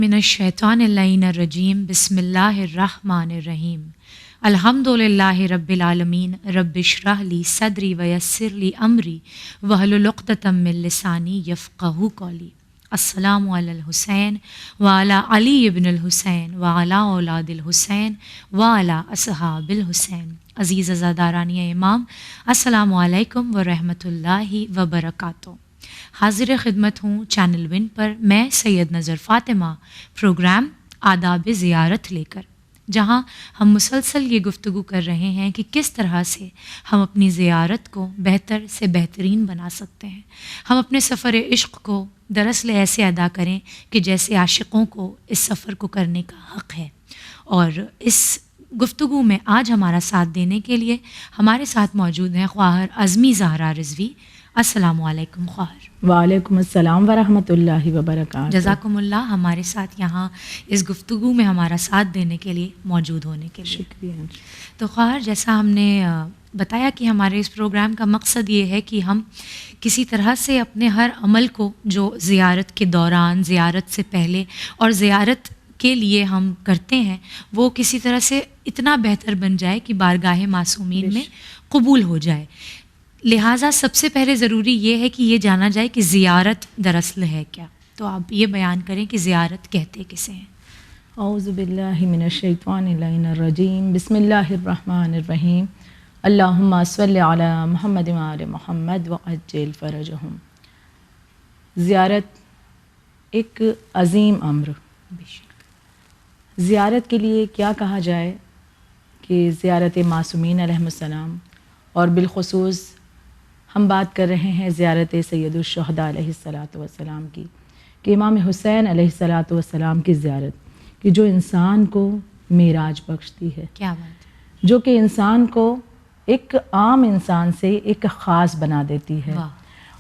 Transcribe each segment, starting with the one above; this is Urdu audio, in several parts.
من الشیطان اللعین الرجیم بسم اللہ الرحمن الرحیم الحمدللہ رب العالمین رب اشرح لی صدری ویسر لی امری واحلل عقدۃ من لسانی یفقہوا قولی. السلام علی الحسین وعلی علی ابن الحسین وعلی اولاد الحسین وعلی اصحاب الحسین. عزیز عزاداران امام، السلام علیکم ورحمۃ اللہ وبرکاتہ. حاضر خدمت ہوں چینل ون پر میں سید نظر فاطمہ، پروگرام آداب زیارت لے کر، جہاں ہم مسلسل یہ گفتگو کر رہے ہیں کہ کس طرح سے ہم اپنی زیارت کو بہتر سے بہترین بنا سکتے ہیں. ہم اپنے سفر عشق کو دراصل ایسے ادا کریں کہ جیسے عاشقوں کو اس سفر کو کرنے کا حق ہے. اور اس گفتگو میں آج ہمارا ساتھ دینے کے لیے ہمارے ساتھ موجود ہیں خواہر عزمی زہرا رضوی. السلام علیکم خواہر. وعلیکم السلام ورحمۃ اللہ وبرکاتہ. جزاکم اللہ ہمارے ساتھ یہاں اس گفتگو میں ہمارا ساتھ دینے کے لیے، موجود ہونے کے لیے شکریہ. تو خواہر، جیسا ہم نے بتایا کہ ہمارے اس پروگرام کا مقصد یہ ہے کہ ہم کسی طرح سے اپنے ہر عمل کو جو زیارت کے دوران، زیارت سے پہلے اور زیارت کے لیے ہم کرتے ہیں، وہ کسی طرح سے اتنا بہتر بن جائے کہ بارگاہ معصومین میں قبول ہو جائے. لہٰذا سب سے پہلے ضروری یہ ہے کہ یہ جانا جائے کہ زیارت دراصل ہے کیا. تو آپ یہ بیان کریں کہ زیارت کہتے کسے ہیں؟ اعوذ باللہ من الشیطان اللعین الرجیم بسم اللہ الرحمن الرحیم اللہم صلی علی محمد وآل محمد وعجل فرجہم. زیارت ایک عظیم امر. زیارت کے لیے کیا کہا جائے کہ زیارت معصومین علیہم السلام، اور بالخصوص ہم بات کر رہے ہیں زیارت سید الشہداء علیہ الصلاۃ والسلام کی، کہ امام حسین علیہ الصلاۃ والسلام کی زیارت کہ جو انسان کو معراج بخشتی ہے. کیا بات ہے. جو کہ انسان کو ایک عام انسان سے ایک خاص بنا دیتی ہے.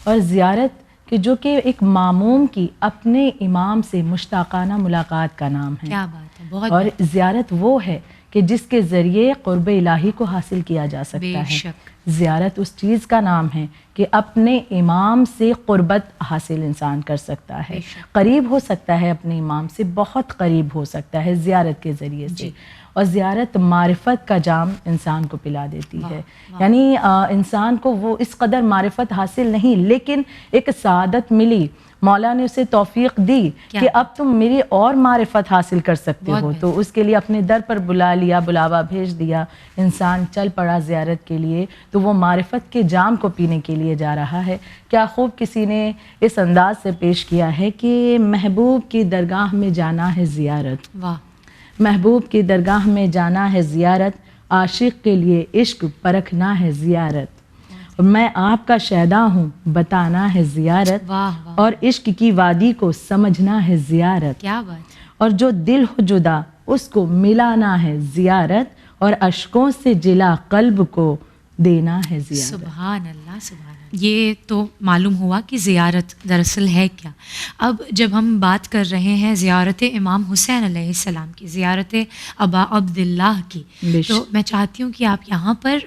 اور زیارت کہ جو کہ ایک معموم کی اپنے امام سے مشتاقانہ ملاقات کا نام ہے. کیا بات ہے. بہت اور زیارت وہ ہے کہ جس کے ذریعے قرب الہی کو حاصل کیا جا سکتا ہے. شک. زیارت اس چیز کا نام ہے کہ اپنے امام سے قربت حاصل انسان کر سکتا ہے، قریب ہو سکتا ہے اپنے امام سے، بہت قریب ہو سکتا ہے زیارت کے ذریعے سے. اور زیارت معرفت کا جام انسان کو پلا دیتی ہے. یعنی انسان کو وہ اس قدر معرفت حاصل نہیں، لیکن ایک سعادت ملی، مولا نے اسے توفیق دی کہ اب تم میری اور معرفت حاصل کر سکتے ہو. تو اس کے لیے اپنے در پر بلا لیا، بلاوا بھیج دیا، انسان چل پڑا زیارت کے لیے. تو وہ معرفت کے جام کو پینے کے لیے جا رہا ہے. کیا خوب کسی نے اس انداز سے پیش کیا ہے کہ محبوب کی درگاہ میں جانا ہے زیارت. واہ. محبوب کی درگاہ میں جانا ہے زیارت، عاشق کے لیے عشق پرکھنا ہے زیارت. میں آپ کا شیدا ہوں بتانا ہے زیارت. واہ واہ. اور عشق کی وادی کو سمجھنا ہے زیارت. کیا بات. اور جو دل ہو جدا اس کو ملانا ہے زیارت، اور اشکوں سے جلا قلب کو دینا ہے زیارت. سبحان اللہ سبحان اللہ. یہ تو معلوم ہوا کہ زیارت دراصل ہے کیا. اب جب ہم بات کر رہے ہیں زیارت امام حسین علیہ السلام کی، زیارت ابا عبداللہ کی، تو میں چاہتی ہوں کہ آپ یہاں پر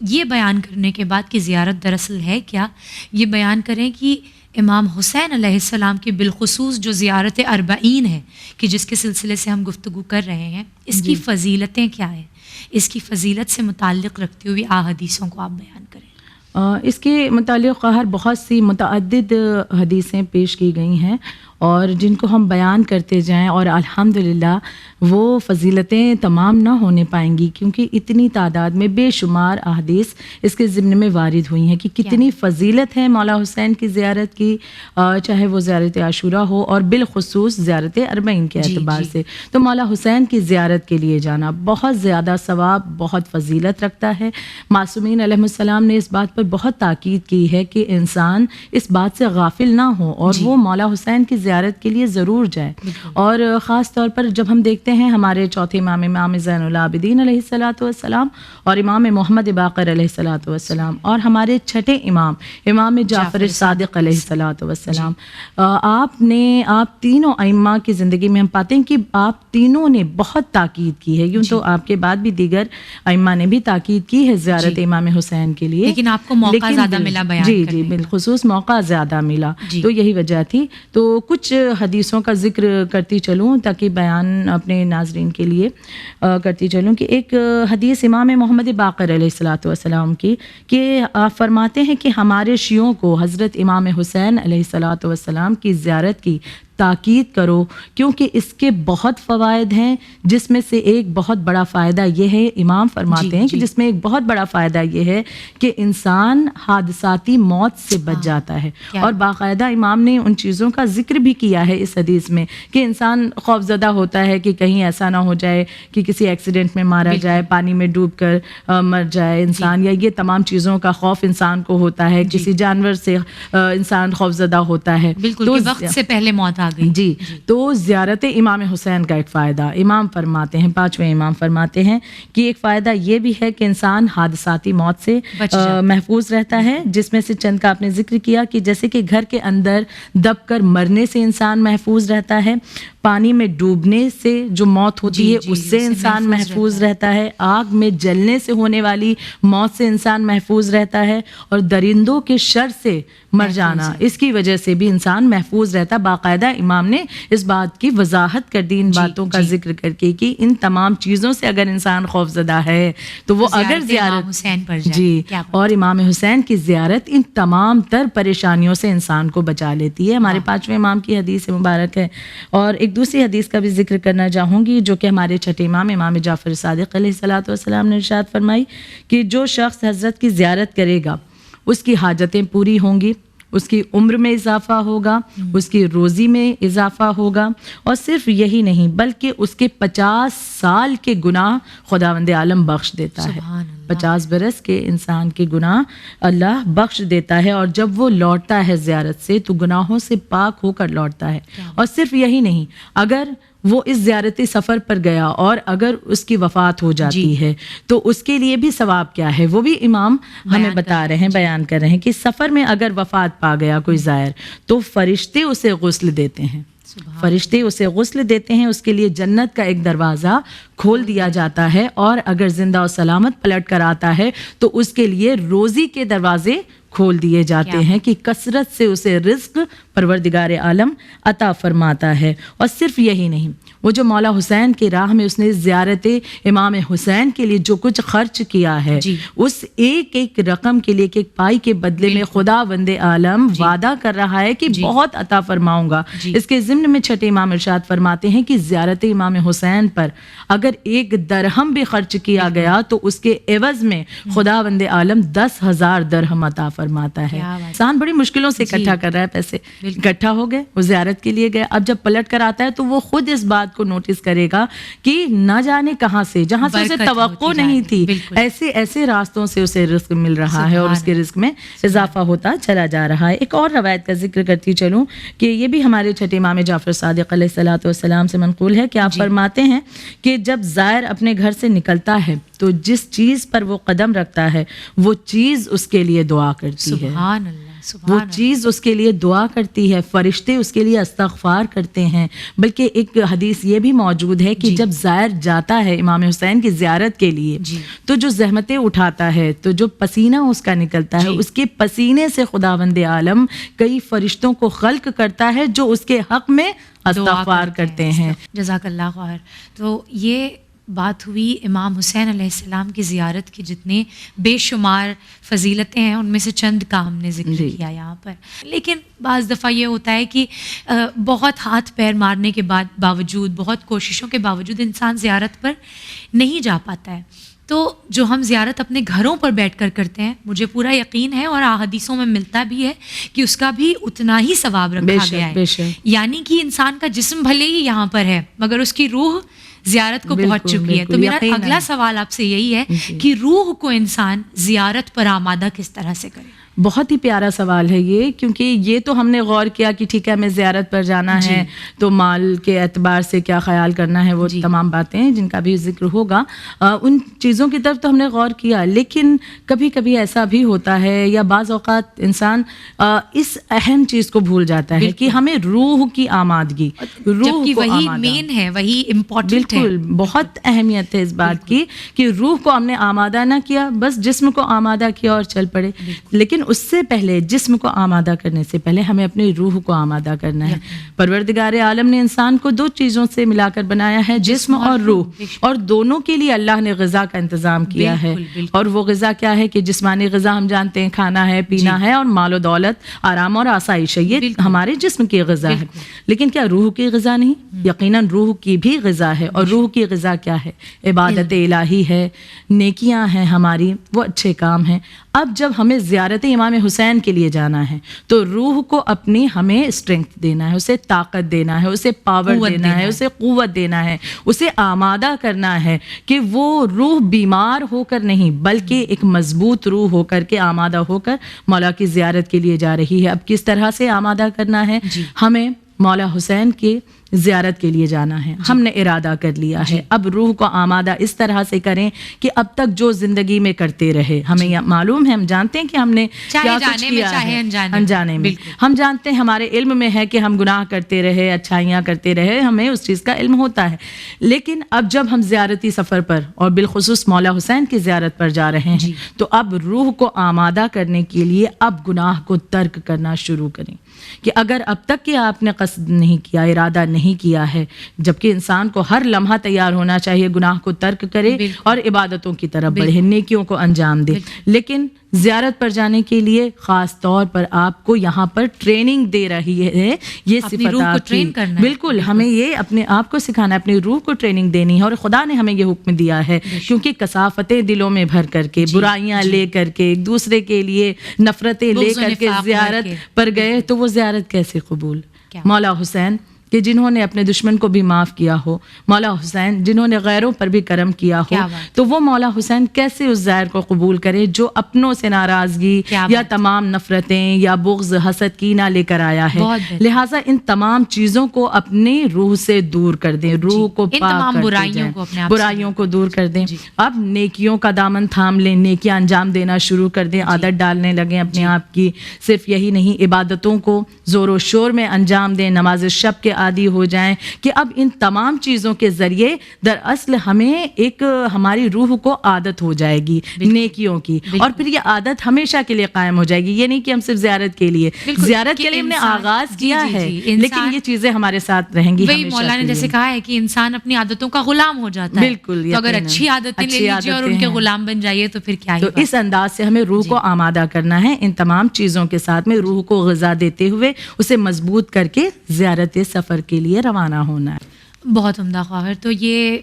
یہ بیان کرنے کے بعد کہ زیارت دراصل ہے کیا، یہ بیان کریں کہ امام حسین علیہ السلام کی بالخصوص جو زیارت اربعین ہے کہ جس کے سلسلے سے ہم گفتگو کر رہے ہیں، اس کی فضیلتیں کیا ہیں، اس کی فضیلت سے متعلق رکھتے ہوئے احادیثوں کو آپ بیان کریں. اس کے متعلق خواہر بہت سی متعدد حدیثیں پیش کی گئی ہیں، اور جن کو ہم بیان کرتے جائیں اور الحمدللہ وہ فضیلتیں تمام نہ ہونے پائیں گی، کیونکہ اتنی تعداد میں بے شمار احادیث اس کے ضمن میں وارد ہوئی ہیں کہ کتنی فضیلت ہے مولا حسین کی زیارت کی، چاہے وہ زیارت عاشورہ ہو اور بالخصوص زیارت اربعین کے اعتبار سے. تو مولا حسین کی زیارت کے لیے جانا بہت زیادہ ثواب، بہت فضیلت رکھتا ہے. معصومین علیہ السلام نے اس بات پر بہت تاکید کی ہے کہ انسان اس بات سے غافل نہ ہو اور وہ مولا حسین کی زیارت کے لیے ضرور جائے. اور خاص طور پر جب ہم دیکھتے ہیں ہمارے چوتھے امام، امام زین العابدین علیہ الصلاۃ والسلام، اور امام محمد باقر علیہ الصلاۃ والسلام، اور ہمارے چھٹے امام، امام جعفر صادق علیہ الصلاۃ والسلام، آپ تینوں ائمہ کی زندگی میں ہم پاتے ہیں کہ آپ تینوں نے بہت تاکید کی ہے. یوں تو آپ کے بعد بھی دیگر ائمہ نے بھی تاکید کی ہے زیارت امام حسین کے لیے، لیکن آپ کو موقع زیادہ ملا بیان جی بالخصوص موقع زیادہ ملا. تو یہی وجہ تھی. تو کچھ کچھ حدیثوں کا ذکر کرتی چلوں تاکہ بیان اپنے ناظرین کے لیے کرتی چلوں کہ ایک حدیث امام محمد باقر علیہ الصلاۃ والسلام کی کہ آپ فرماتے ہیں کہ ہمارے شیعوں کو حضرت امام حسین علیہ الصلاۃ والسلام کی زیارت کی تاکید کرو کیونکہ اس کے بہت فوائد ہیں، جس میں سے ایک بہت بڑا فائدہ یہ ہے، امام فرماتے ہیں کہ جس میں ایک بہت بڑا فائدہ یہ ہے کہ انسان حادثاتی موت سے بچ جاتا ہے، اور باقاعدہ امام نے ان چیزوں کا ذکر بھی کیا ہے اس حدیث میں کہ انسان خوف زدہ ہوتا ہے کہ کہیں ایسا نہ ہو جائے کہ کسی ایکسیڈنٹ میں مارا جائے، پانی میں ڈوب کر مر جائے انسان، یا یہ تمام چیزوں کا خوف انسان کو ہوتا ہے، کسی جانور سے انسان خوف زدہ ہوتا ہے، بالکل وقت سے پہلے موت جی۔ تو زیارت امام حسین کا ایک فائدہ امام فرماتے ہیں، پانچویں امام فرماتے ہیں کہ ایک فائدہ یہ بھی ہے کہ انسان حادثاتی موت سے محفوظ رہتا ہے، جس میں سے چند کا آپ نے ذکر کیا کہ جیسے کہ گھر کے اندر دب کر مرنے سے انسان محفوظ رہتا ہے، پانی میں ڈوبنے سے جو موت ہوتی ہے اس سے انسان محفوظ رہتا ہے، آگ میں جلنے سے ہونے والی موت سے انسان محفوظ رہتا ہے، اور درندوں کے شر سے مر جانا اس کی وجہ سے بھی انسان محفوظ رہتا۔ باقاعدہ امام نے اس بات کی وضاحت کر دی ان باتوں کا ذکر کر کے کہ ان تمام چیزوں سے اگر انسان خوف زدہ ہے تو وہ اگر زیارت حسین پر جائے، جی، اور امام حسین کی زیارت ان تمام تر پریشانیوں سے انسان کو بچا لیتی ہے۔ ہمارے پانچویں امام کی حدیث مبارک ہے، اور ایک دوسری حدیث کا بھی ذکر کرنا چاہوں گی جو کہ ہمارے چھٹے امام امام جعفر صادق علیہ الصلاۃ والسلام نے ارشاد فرمائی کہ جو شخص حضرت کی زیارت کرے گا اس کی حاجتیں پوری ہوں گی، اس کی عمر میں اضافہ ہوگا، اس کی روزی میں اضافہ ہوگا، اور صرف یہی نہیں بلکہ اس کے 50 سال کے گناہ خداوند عالم بخش دیتا ہے۔ 50 برس کے انسان کے گناہ اللہ بخش دیتا ہے، اور جب وہ لوٹتا ہے زیارت سے تو گناہوں سے پاک ہو کر لوٹتا ہے۔ اور صرف یہی نہیں، اگر وہ اس زیارتی سفر پر گیا اور اگر اس کی وفات ہو جاتی ہے تو اس کے لیے بھی ثواب کیا ہے وہ بھی امام ہمیں بتا رہے ہیں، بیان کر رہے ہیں کہ سفر میں اگر وفات پا گیا کوئی زائر تو فرشتے اسے غسل دیتے ہیں، فرشتے اسے غسل دیتے ہیں، اس کے لیے جنت کا ایک دروازہ کھول دیا جاتا ہے، اور اگر زندہ و سلامت پلٹ کر آتا ہے تو اس کے لیے روزی کے دروازے کھول دیے جاتے ہیں کہ کثرت سے اسے رزق پروردگار عالم عطا فرماتا ہے۔ اور صرف یہی نہیں، وہ جو مولا حسین کی راہ میں اس نے زیارت امام حسین کے لیے جو کچھ خرچ کیا ہے اس ایک ایک رقم کے لیے ایک ایک پائی کے بدلے میں خداوند عالم وعدہ کر رہا ہے کہ بہت عطا فرماؤں گا۔ اس کے ضمن میں چھٹے امام ارشاد فرماتے ہیں کہ زیارت امام حسین پر اگر 1 درہم بھی خرچ کیا گیا تو اس کے عوض میں خداوند عالم 10,000 درہم عطا فرماتا ہے۔ انسان بڑی مشکلوں سے اکٹھا کر رہا ہے پیسے، اکٹھا ہو گئے، وہ زیارت کے لیے گئے، اب جب پلٹ کر آتا ہے تو وہ خود اس بات کو نوٹس کرے گا کہ نہ جانے کہاں سے، جہاں سے اسے توقع نہیں تھی، ایسے ایسے راستوں سے اسے رزق مل رہا ہے اور اس کے رزق میں اضافہ ہوتا چلا جا رہا ہے۔ ایک اور روایت کا ذکر کرتی چلوں کہ یہ بھی ہمارے چھٹے امام جعفر صادق علیہ الصلاۃ والسلام سے منقول ہے کہ آپ فرماتے ہیں کہ جب زائر اپنے گھر سے نکلتا ہے تو جس چیز پر وہ قدم رکھتا ہے وہ چیز اس کے لیے دعا کرتی ہے، سبحان اللہ، وہ چیز اس کے لیے دعا کرتی ہے، فرشتے اس کے لیے استغفار کرتے ہیں۔ بلکہ ایک حدیث یہ بھی موجود ہے کہ جب زائر جاتا ہے امام حسین کی زیارت کے لیے تو جو زحمتیں اٹھاتا ہے، تو جو پسینہ اس کا نکلتا ہے، اس کے پسینے سے خداوند عالم کئی فرشتوں کو خلق کرتا ہے جو اس کے حق میں استغفار کرتے ہیں۔ جزاک اللہ خیر۔ تو یہ بات ہوئی امام حسین علیہ السلام کی زیارت کی جتنے بے شمار فضیلتیں ہیں ان میں سے چند کا ہم نے ذکر کیا یہاں پر، لیکن بعض دفعہ یہ ہوتا ہے کہ بہت ہاتھ پیر مارنے کے باوجود، بہت کوششوں کے باوجود انسان زیارت پر نہیں جا پاتا ہے۔ تو جو ہم زیارت اپنے گھروں پر بیٹھ کر کرتے ہیں، مجھے پورا یقین ہے اور احادیثوں میں ملتا بھی ہے کہ اس کا بھی اتنا ہی ثواب رکھا گیا ہے، یعنی کہ انسان کا جسم بھلے ہی یہاں پر ہے مگر اس کی روح زیارت کو پہنچ چکی ہے۔ تو میرا اگلا سوال آپ سے یہی ہے کہ روح کو انسان زیارت پر آمادہ کس طرح سے کرے؟ بہت ہی پیارا سوال ہے یہ، کیونکہ یہ تو ہم نے غور کیا کہ ٹھیک ہے ہمیں زیارت پر جانا ہے تو مال کے اعتبار سے کیا خیال کرنا ہے، وہ تمام باتیں جن کا بھی ذکر ہوگا، ان چیزوں کی طرف تو ہم نے غور کیا، لیکن کبھی کبھی ایسا بھی ہوتا ہے یا بعض اوقات انسان اس اہم چیز کو بھول جاتا ہے کہ ہمیں روح کی آمادگی، روح کو وہی مین ہے، وہی امپورٹنٹ ہے، بالکل بہت اہمیت ہے اس بات کی کہ روح کو ہم نے آمادہ نہ کیا، بس جسم کو آمادہ کیا اور چل پڑے، لیکن اس سے پہلے جسم کو آمادہ کرنے سے پہلے ہمیں اپنی روح کو آمادہ کرنا ہے. پروردگار عالم نے انسان کو 2 چیزوں سے ملا کر بنایا ہے, جسم اور روح, اور دونوں کے لیے اللہ نے غذا کا انتظام کیا ہے. اور وہ غذا کیا ہے کہ جسمانی غذا ہم جانتے ہیں, کھانا ہے, پینا ہے, اور مال و دولت, آرام اور آسائش ہے, یہ ہمارے جسم کی غذا ہے. لیکن کیا روح کی غذا نہیں؟ یقیناً روح کی بھی غذا ہے. اور روح کی غذا کیا ہے؟ عبادت الہی ہے, نیکیاں ہیں ہماری, وہ اچھے کام ہیں. اب جب ہمیں زیارت امام حسین کے لیے جانا ہے تو روح کو اپنی ہمیں اسٹرینتھ دینا ہے, اسے طاقت دینا ہے, اسے پاور دینا ہے, اسے قوت دینا ہے, اسے آمادہ کرنا ہے کہ وہ روح بیمار ہو کر نہیں بلکہ ایک مضبوط روح ہو کر کے آمادہ ہو کر مولا کی زیارت کے لیے جا رہی ہے. اب کس طرح سے آمادہ کرنا ہے؟ ہمیں مولا حسین کی زیارت کے لیے جانا ہے. ہم نے ارادہ کر لیا ہے, اب روح کو آمادہ اس طرح سے کریں کہ اب تک جو زندگی میں کرتے رہے, ہمیں معلوم ہے, ہم جانتے ہیں کہ ہم نے کیا کچھ کیا ہے, انجانے میں ہم جانتے ہیں, ہمارے علم میں ہے کہ ہم گناہ کرتے رہے, اچھائیاں کرتے رہے, ہمیں اس چیز کا علم ہوتا ہے. لیکن اب جب ہم زیارتی سفر پر اور بالخصوص مولا حسین کی زیارت پر جا رہے ہیں تو اب روح کو آمادہ کرنے کے لیے اب گناہ کو ترک کرنا شروع کریں. کہ اگر اب تک کہ آپ نے قصد نہیں کیا, ارادہ نہیں کیا ہے, جبکہ انسان کو ہر لمحہ تیار ہونا چاہیے گناہ کو ترک کرے اور عبادتوں کی طرف بڑھے, نیکیوں کو انجام دے. لیکن زیارت پر جانے کے لیے خاص طور پر آپ کو یہاں پر ٹریننگ دے رہی ہے یہ صفت آپ کی. بالکل, ہمیں یہ اپنے آپ کو سکھانا ہے, اپنی روح کو ٹریننگ دینی ہے. اور خدا نے ہمیں یہ حکم دیا ہے کیونکہ کثافتیں دلوں میں بھر کر کے, برائیاں لے کر کے, ایک دوسرے کے لیے نفرتیں لے کر کے زیارت پر گئے تو وہ زیارت کیسے قبول؟ مولا حسین کہ جنہوں نے اپنے دشمن کو بھی معاف کیا ہو, مولا حسین جنہوں نے غیروں پر بھی کرم کیا ہو, تو وہ مولا حسین کیسے اس زائر کو قبول کرے جو اپنوں سے ناراضگی یا تمام نفرتیں یا بغض, حسد, کینہ لے کر آیا ہے. لہٰذا ان تمام چیزوں کو اپنی روح سے دور کر دیں, روح کو پاک کر دیں, برائیوں کو دور کر دیں. اب نیکیوں کا دامن تھام لیں, نیکیاں انجام دینا شروع کر دیں, عادت ڈالنے لگیں اپنے آپ کی. صرف یہی نہیں, عبادتوں کو زور و شور میں انجام دیں, نماز شب کے عادی ہو جائیں کہ اب ان تمام چیزوں کے ذریعے دراصل ہمیں ایک ہماری روح کو عادت ہو جائے گی نیکیوں کی, اور پھر یہ عادت ہمیشہ کے لیے قائم ہو جائے گی. یہ نہیں کہ ہم صرف زیارت کے لیے ہم نے آغاز کیا ہے, لیکن یہ چیزیں ہمارے ساتھ رہیں گی. وہی مولا نے جیسے کہا ہے کہ انسان اپنی عادتوں کا غلام ہو جاتا ہے. بالکل, تو اگر اچھی عادتیں لے لیجیے اور ان کے غلام بن جائیے تو پھر کیا ہی. تو اس انداز سے ہمیں روح کو آمادہ کرنا ہے, ان تمام چیزوں کے ساتھ میں روح کو غذا دیتے ہوئے اسے مضبوط کر کے زیارت سفر کے لیے روانہ ہونا ہے. بہت عمدہ خواہر. تو یہ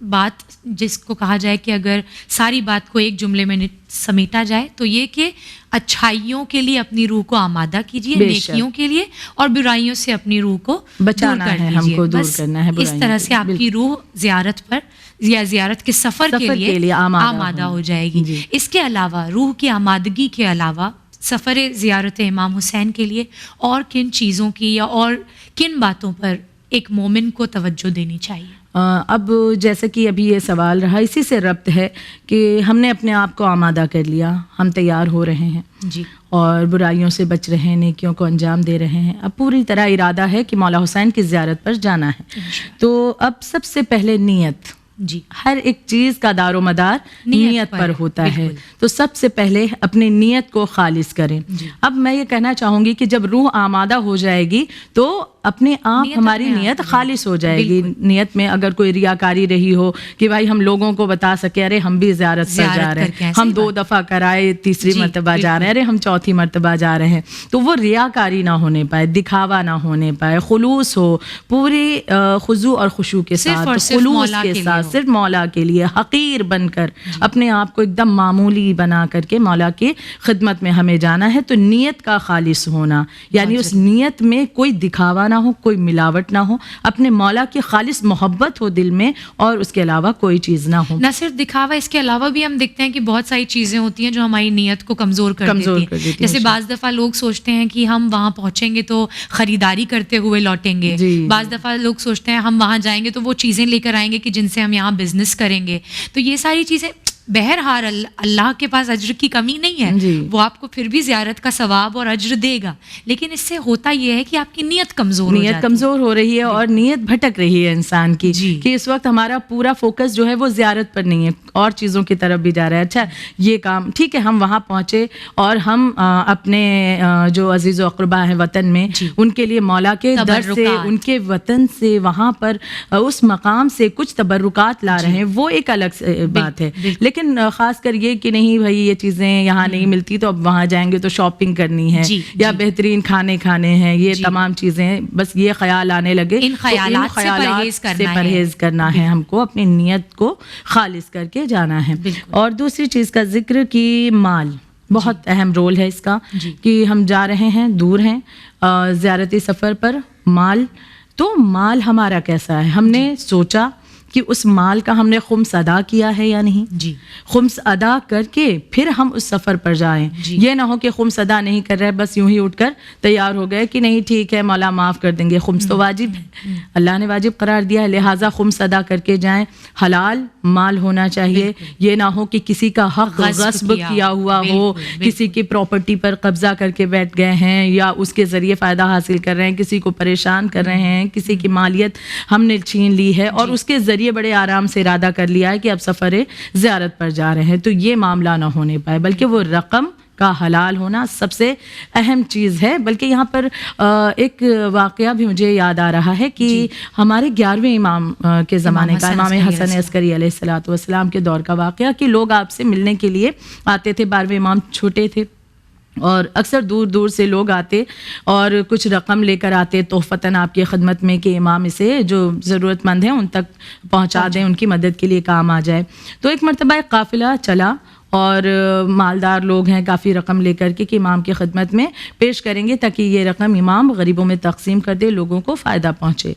بات جس کو کہا جائے کہ اگر ساری بات کو ایک جملے میں سمیٹا جائے تو یہ کہ اچھائیوں کے لیے اپنی روح کو آمادہ کیجیے, نیکیوں کے لیے, اور برائیوں سے اپنی روح کو بچانا ہے, ہم کو دور کرنا ہے. اس طرح سے آپ کی روح زیارت پر یا زیارت کے سفر کے لیے آمادہ ہو جائے گی. اس کے علاوہ, روح کی آمادگی کے علاوہ سفر زیارت امام حسین کے لیے اور کن چیزوں کی یا اور کن باتوں پر ایک مومن کو توجہ دینی چاہیے؟ اب جیسے کہ ابھی یہ سوال رہا, اسی سے ربط ہے کہ ہم نے اپنے آپ کو آمادہ کر لیا, ہم تیار ہو رہے ہیں جی, اور برائیوں سے بچ رہے ہیں, نیکیوں کو انجام دے رہے ہیں. اب پوری طرح ارادہ ہے کہ مولا حسین کی زیارت پر جانا ہے. تو اب سب سے پہلے نیت. جی, ہر ایک چیز کا دار و مدار نیت پر ہوتا ہے. تو سب سے پہلے اپنی نیت کو خالص کریں. اب میں یہ کہنا چاہوں گی کہ جب روح آمادہ ہو جائے گی تو اپنے آپ ہماری نیت خالص ہو جائے گی. نیت میں اگر کوئی ریاکاری رہی ہو کہ بھائی ہم لوگوں کو بتا سکے ارے ہم بھی زیارت پر جا رہے ہیں, ہم 2 دفعہ کرائے, تیسری مرتبہ جا رہے ہیں, ارے ہم چوتھی مرتبہ جا رہے ہیں, تو وہ ریاکاری نہ ہونے پائے, دکھاوا نہ ہونے پائے, خلوص ہو, پوری خضوع اور خشوع کے ساتھ, خلوص کے ساتھ, صرف مولا کے لیے حقیر بن کر اپنے آپ کو ایک دم معمولی بنا کر کے مولا کی خدمت میں ہمیں جانا ہے. تو نیت کا خالص ہونا, یعنی اس نیت میں کوئی دکھاوا نہ ہو, کوئی ملاوٹ نہ ہو, اپنے مولا کی خالص محبت ہو دل میں, اور اس کے علاوہ کوئی چیز نہ ہو. نہ صرف دکھاوا, اس کے علاوہ بھی ہم دیکھتے ہیں کہ بہت ساری چیزیں ہوتی ہیں جو ہماری نیت کو کمزور کر دیتی ہیں. جیسے بعض دفعہ لوگ سوچتے ہیں کہ ہم وہاں پہنچیں گے تو خریداری کرتے ہوئے لوٹیں گے. بعض دفعہ لوگ سوچتے ہیں ہم وہاں جائیں گے تو وہ چیزیں لے کر آئیں گے کہ جن سے ہم یہاں بزنس کریں گے. تو یہ ساری چیزیں بہرحال اللہ کے پاس اجر کی کمی نہیں ہے, جی. وہ آپ کو پھر بھی زیارت کا ثواب اور اجر دے گا, لیکن اس سے ہوتا یہ ہے کہ آپ کی نیت کمزور ہو رہی ہے اور نیت بھٹک رہی ہے انسان کی, جی. کہ اس وقت ہمارا پورا فوکس جو ہے وہ زیارت پر نہیں ہے, اور چیزوں کی طرف بھی جا رہا ہے. اچھا یہ کام ٹھیک ہے, ہم وہاں پہنچے اور ہم اپنے جو عزیز و اقربا ہیں وطن میں, جی. ان کے لیے مولا کے در سے, ان کے وطن سے, وہاں پر اس مقام سے کچھ تبرکات لا رہے ہیں, وہ ایک الگ بات ہے. لیکن خاص کر یہ کہ نہیں بھائی یہ چیزیں یہاں نہیں ملتی تو اب وہاں جائیں گے تو شاپنگ کرنی ہے, یا بہترین کھانے کھانے ہیں, یہ تمام چیزیں, بس یہ خیال آنے لگے, ان خیالات سے پرہیز کرنا ہے, ہم کو اپنی نیت کو خالص کر کے جانا ہے. اور دوسری چیز کا ذکر کہ مال بہت اہم رول ہے اس کا, کہ ہم جا رہے ہیں, دور ہیں زیارتی سفر پر, مال تو مال ہمارا کیسا ہے, ہم نے سوچا کہ اس مال کا ہم نے خمس ادا کیا ہے یا نہیں, جی. خمس ادا کر کے پھر ہم اس سفر پر جائیں. یہ نہ ہو کہ خمس ادا نہیں کر رہے, بس یوں ہی اٹھ کر تیار ہو گئے کہ نہیں ٹھیک ہے مولا معاف کر دیں گے. خمس تو واجب ہے, اللہ نے واجب قرار دیا ہے, لہٰذا خمس ادا کر کے جائیں. حلال مال ہونا چاہیے, یہ نہ ہو کہ کسی کا حق غصب کیا ہوا ہو, کسی کی پراپرٹی پر قبضہ کر کے بیٹھ گئے ہیں, یا اس کے ذریعے فائدہ حاصل کر رہے ہیں, کسی کو پریشان کر رہے ہیں, کسی کی مالیت ہم نے چھین لی ہے اور اس کے ذریعے بڑے آرام سے ارادہ کر لیا ہے کہ اب سفر زیارت پر جا رہے ہیں. تو یہ معاملہ نہ ہونے پائے, بلکہ وہ رقم کا حلال ہونا سب سے اہم چیز ہے. بلکہ یہاں پر ایک واقعہ بھی مجھے یاد آ رہا ہے کہ ہمارے 11ویں امام کے زمانے کا, امام حسن عسکری علیہ الصلوۃ والسلام کے دور کا واقعہ, کہ لوگ آپ سے ملنے کے لیے آتے تھے. 12ویں امام چھوٹے تھے اور اکثر دور دور سے لوگ آتے اور کچھ رقم لے کر آتے تحفتاً آپ کی خدمت میں, کہ امام اسے جو ضرورت مند ہیں ان تک پہنچا دیں, ان کی مدد کے لیے کام آ جائے. تو ایک مرتبہ ایک قافلہ چلا اور مالدار لوگ ہیں, کافی رقم لے کر کے کہ امام کی خدمت میں پیش کریں گے تاکہ یہ رقم امام غریبوں میں تقسیم کر دے, لوگوں کو فائدہ پہنچے.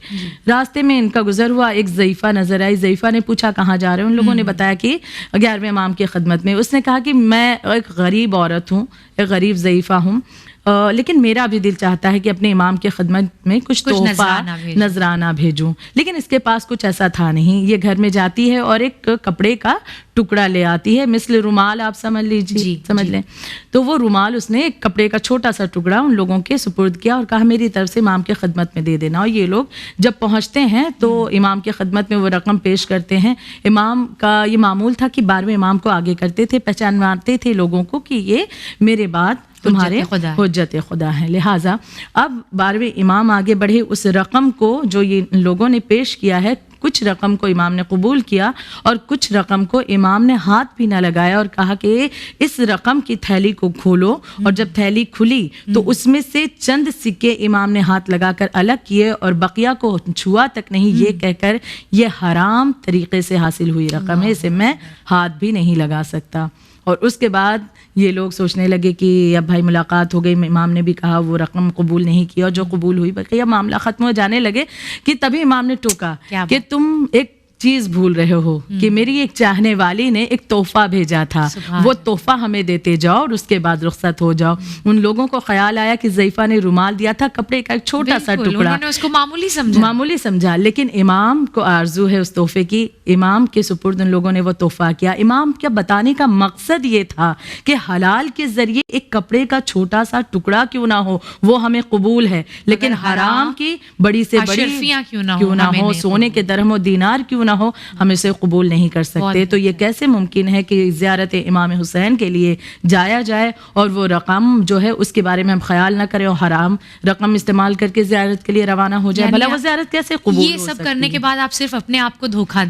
راستے میں ان کا گزر ہوا, ایک ضعیفہ نظر آئی. ضعیفہ نے پوچھا کہاں جا رہے ہیں؟ ان لوگوں نے بتایا کہ 11ویں امام کی خدمت میں. اس نے کہا کہ میں ایک غریب عورت ہوں, ایک غریب ضعیفہ ہوں, لیکن میرا بھی دل چاہتا ہے کہ اپنے امام کی خدمت میں کچھ تحفہ نذرانہ بھیجوں, لیکن اس کے پاس کچھ ایسا تھا نہیں. یہ گھر میں جاتی ہے اور ایک کپڑے کا ٹکڑا لے آتی ہے, مثل رومال آپ سمجھ لیجیے, سمجھ لیں. تو وہ رومال اس نے ایک کپڑے کا چھوٹا سا ٹکڑا ان لوگوں کے سپرد کیا اور کہا میری طرف سے امام کی خدمت میں دے دینا. اور یہ لوگ جب پہنچتے ہیں تو امام کی خدمت میں وہ رقم پیش کرتے ہیں. امام کا یہ معمول تھا کہ 12ویں امام کو آگے کرتے تھے, پہچانواتے تھے لوگوں کو کہ یہ میرے بعد تمہارے حجت خدا ہے. لہٰذا اب 12ویں امام آگے بڑھے, اس رقم کو جو یہ لوگوں نے پیش کیا ہے, کچھ رقم کو امام نے قبول کیا اور کچھ رقم کو امام نے ہاتھ بھی نہ لگایا اور کہا کہ اس رقم کی تھیلی کو کھولو. اور جب تھیلی کھلی تو اس میں سے چند سکے امام نے ہاتھ لگا کر الگ کیے اور بقیہ کو چھوا تک نہیں, یہ کہہ کر یہ حرام طریقے سے حاصل ہوئی رقم ہے, اسے میں ہاتھ بھی نہیں لگا سکتا. اور اس کے بعد یہ لوگ سوچنے لگے کہ اب بھائی ملاقات ہو گئی, امام نے بھی کہا وہ رقم قبول نہیں کی, اور جو قبول ہوئی بقیہ معاملہ ختم ہو جانے لگے کہ تبھی امام نے ٹوکا کہ تم ایک چیز بھول رہے ہو کہ میری ایک چاہنے والی نے ایک تحفہ بھیجا تھا, وہ تحفہ ہمیں دیتے جاؤ اور اس کے بعد رخصت ہو جاؤ. ان لوگوں کو خیال آیا کہ ضعیفہ نے رومال دیا تھا, کپڑے کا ایک چھوٹا سا ٹکڑا, انہوں نے اس کو معمولی سمجھا, لیکن امام کو آرزو ہے اس تحفے کی. امام کے سپرد ان لوگوں نے وہ تحفہ کیا. امام کا بتانے کا مقصد یہ تھا کہ حلال کے ذریعے ایک کپڑے کا چھوٹا سا ٹکڑا کیوں نہ ہو وہ ہمیں قبول ہے, لیکن حرام کی بڑی سے بڑی کیوں نہ ہو, سونے کے درہم و دینار کیوں نہ ہو, ہم اسے قبول نہیں کر سکتے. تو یہ کیسے ممکن ہے کہ زیارت امام حسین کے لیے جایا جائے اور وہ رقم جو ہے اس کے بارے میں ہم خیال نہ کریں اور حرام رقم استعمال کر کے زیارت کے لیے روانہ ہو جائے؟ بھلا وہ زیارت کیسے قبول؟ یہ سب کرنے کے بعد آپ صرف اپنے آپ کو دھوکہ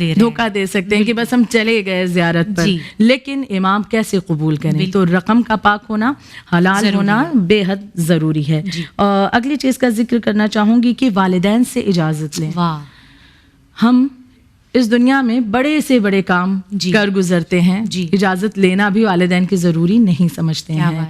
دے سکتے ہیں کہ بس ہم چلے گئے زیارت پر, لیکن امام کیسے قبول کریں؟ تو رقم کا پاک ہونا, حلال ہونا بے حد ضروری ہے. اگلی چیز کا ذکر کرنا چاہوں گی کہ والدین سے اجازت لیں. ہم اس دنیا میں بڑے سے بڑے کام کر گزرتے ہیں, اجازت لینا بھی والدین کی ضروری نہیں سمجھتے ہیں.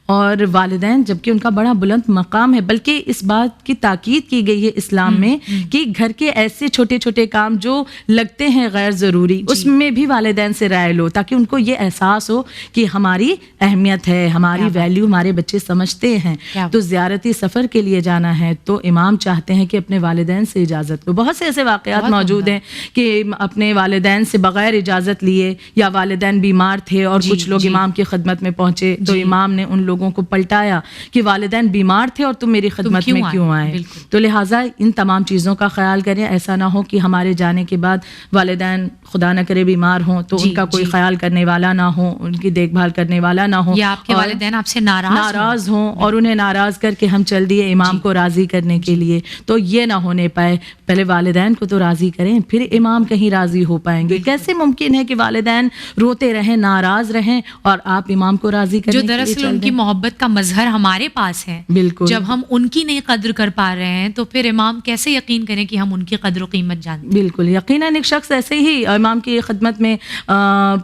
اور والدین جبکہ ان کا بڑا بلند مقام ہے, بلکہ اس بات کی تاکید کی گئی ہے اسلام میں کہ گھر کے ایسے چھوٹے چھوٹے کام جو لگتے ہیں غیر ضروری, اس میں بھی والدین سے رائے لو تاکہ ان کو یہ احساس ہو کہ ہماری اہمیت ہے, ہماری ویلیو ہمارے بچے سمجھتے ہیں. تو زیارتی سفر کے لیے جانا ہے تو امام چاہتے ہیں کہ اپنے والدین سے اجازت لو. بہت سے ایسے واقعات موجود ہیں کہ اپنے والدین سے بغیر اجازت لیے، یا والدین بیمار تھے اور کچھ لوگ امام کی خدمت میں پہنچے تو امام نے ان لوگوں کو پلٹایا کہ والدین بیمار تھے اور تم میری خدمت میں کیوں آئے. تو لہٰذا ان تمام چیزوں کا خیال کریں. ایسا نہ ہو کہ ہمارے جانے کے بعد والدین خدا نہ کرے بیمار ہوں تو ان کا کوئی خیال کرنے والا نہ ہو، ان کی دیکھ بھال کرنے والا نہ ہو، یا آپ کے والدین آپ سے ناراض ہوں اور انہیں ناراض کر کے ہم چل دیے امام کو راضی کرنے کے لیے. تو یہ نہ ہونے پائے. پہلے والدین کو تو راضی کریں پھر امام کہیں راضی ہو پائیں گے. کیسے ممکن ہے کہ والدین روتے رہیں، ناراض رہیں اور آپ امام کو راضی کرنے جو دراصل ان کی محبت کا مظہر ہمارے پاس ہے. بالکل. جب ہم ان کی نہیں قدر کر پا رہے ہیں تو پھر امام کیسے یقین کریں کہ ہم ان کی قدر و قیمت جانتے ہیں. بالکل. یقیناً ایک شخص ایسے ہی امام کی خدمت میں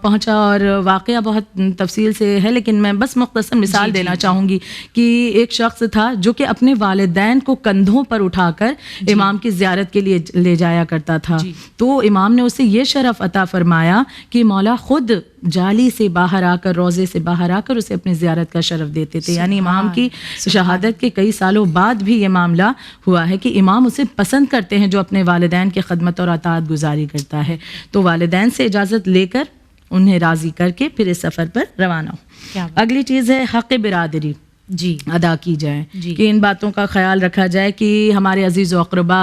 پہنچا اور واقعہ بہت تفصیل سے ہے لیکن میں بس مختصر مثال دینا چاہوں گی کہ ایک شخص تھا جو کہ اپنے والدین کو کندھوں پر اٹھا کر امام کی زیارت کے لیے لے جایا کرتا تھا. تو امام نے اسے یہ شرف عطا فرمایا کہ مولا خود جالی سے باہر آ کر، روضے سے باہر آ کر اسے اپنی زیارت کا شرف دیتے تھے. یعنی امام کی شہادت کے کئی سالوں بعد بھی یہ معاملہ ہوا ہے کہ امام اسے پسند کرتے ہیں جو اپنے والدین کی خدمت اور اطاعت گزاری کرتا ہے. تو والدین سے اجازت لے کر انہیں راضی کر کے پھر اس سفر پر روانہ ہو. اگلی چیز ہے حق برادری ادا کی جائے کہ ان باتوں کا خیال رکھا جائے کہ ہمارے عزیز و اقربا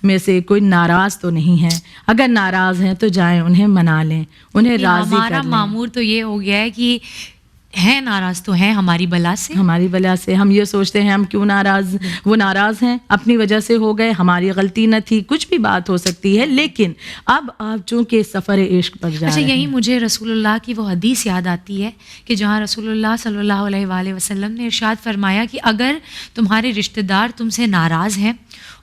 میں سے کوئی ناراض تو نہیں ہے. اگر ناراض ہیں تو جائیں انہیں منا لیں، انہیں راضی کر لیں. ہمارا معمور تو یہ ہو گیا ہے کہ ہیں ناراض تو ہیں ہماری بلا سے ہم یہ سوچتے ہیں ہم کیوں ناراض، وہ ناراض ہیں اپنی وجہ سے ہو گئے، ہماری غلطی نہ تھی، کچھ بھی بات ہو سکتی ہے. لیکن اب آپ چونکہ سفر عشق پر جا رہے ہیں. یہی مجھے رسول اللہ کی وہ حدیث یاد آتی ہے کہ جہاں رسول اللہ صلی اللہ علیہ وآلہ وسلم نے ارشاد فرمایا کہ اگر تمہارے رشتہ دار تم سے ناراض ہیں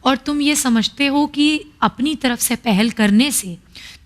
اور تم یہ سمجھتے ہو کہ اپنی طرف سے پہل کرنے سے